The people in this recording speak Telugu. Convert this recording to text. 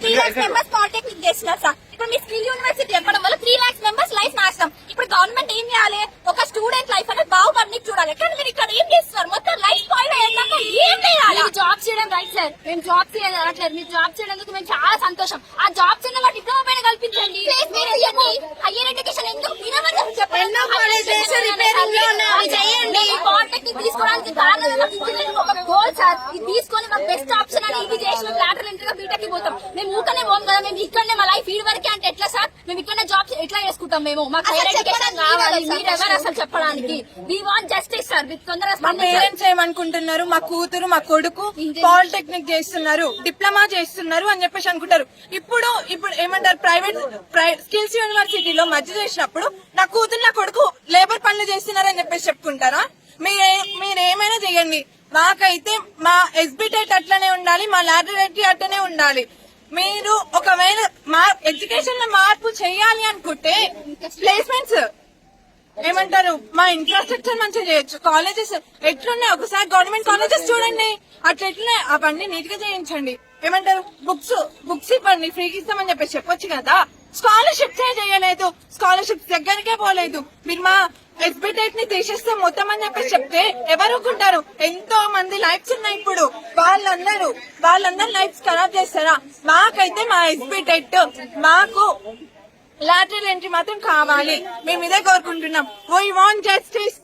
3 lakhs మెంబర్స్ పాలిటెక్నిక్ చేస్తున్నారు సార్. ఇప్పుడు మీ స్కిల్ యూనివర్సిటీ చెప్పడం వల్ల 3 lakhs మెంబర్స్ లైఫ్ నాశనం. ఇప్పుడు గవర్నమెంట్ ఏం చేయాలి? ఒక స్టూడెంట్ లైఫ్ అనేది బాగుపడి చూడాలి. కానీ మీరు ఇక్కడ ఏం చేస్తున్నారు? మొత్తం లైఫ్ స్పాయిల్ అయ్యాక ఏం చేయాలి? జాబ్ చేయడం రైట్ సార్. మేము జాబ్ చేయట్లేదు. మీరు జాబ్ చేయడానికి మేము చాలా సంతోషం. ఆ జాబ్ చేయడం వాటి డిప్లొమా పైన కల్పించండి. హైయర్ ఎడ్యుకేషన్ ఎందుకు పాలిటెక్నిక్ తీసుకోవడానికి కారణం ఒక గోల్ సార్. ఇది తీసుకొని మాకు బెస్ట్ ఆప్షన్ అని ఇది చేసి మేము లాటరల్ ఎంట్రీగా బీటెక్ కి పోతాం. మేము ఊకనే పోం కదా. మేము ఇక్కడనే మా లైఫ్ ఫీడ్ వరకే అంటే ఎట్లా సార్? మేము ఇక్కడనే జాబ్ ఎట్లా చేసుకుంటాం? మేము మాకు హైయర్ ఎడ్యుకేషన్ కావాలి. మీరు ఎవరు అసలు చెప్పడానికి? We want justice sir. మీరు తొందరగా మా పేరెంట్స్ ఏమనుకుంటున్నారు? మా కూతురు మా కొడుకు పాలిటెక్నిక్ చేస్తున్నారు, డిప్లొమా చేస్తున్నారు అని చెప్పేసి అనుకుంటారు. ఇప్పుడు ఏమంటారు? ప్రైవేట్ స్కిల్స్ యూనివర్సిటీలో మధ్య చేసినప్పుడు నా కూతురు నా కొడుకు లేబర్ పనులు చేస్తున్నారని చెప్పేసి చెప్పుకుంటారా? మీరేమైనా చేయండి. మాకైతే మా ఎస్బిటెట్ అట్లనే ఉండాలి, మా లాటరీ అట్లనే ఉండాలి. మీరు ఒకవేళ మా ఎడ్యుకేషన్ లో మార్పు చేయాలి అనుకుంటే ప్లేస్మెంట్స్ ఏమంటారు? మా ఇన్ఫ్రాస్ట్రక్చర్ మంచిగా చేయొచ్చు. కాలేజెస్ ఎట్లున్నాయి ఒకసారి గవర్నమెంట్ కాలేజెస్ చూడండి. అట్లా ఎట్లున్నాయి అవన్నీ నీట్ గా చేయించండి. ఏమంటారు? బుక్స్ ఇవ్వండి, ఫ్రీకి ఇస్తామని చెప్పేసి చెప్పొచ్చు కదా. స్కాలర్షిప్స్ చేయలేదు, స్కాలర్షిప్స్ దగ్గరికే పోలేదు. మీరు మా ఎస్బిటెట్ ని తీసేస్తే మొత్తం అని చెప్పేసి చెప్తే ఎవరు ఊరుకుంటారు? ఎంతో మంది లైఫ్స్ ఉన్నాయి. ఇప్పుడు వాళ్ళందరూ లైఫ్స్ ఖరాబ్ చేస్తారా? మాకైతే మా ఎస్బిటెట్ మాకు లాటరల్ ఎంట్రీ మాత్రం కావాలి. మేము ఇదే కోరుకుంటున్నాం. We want justice.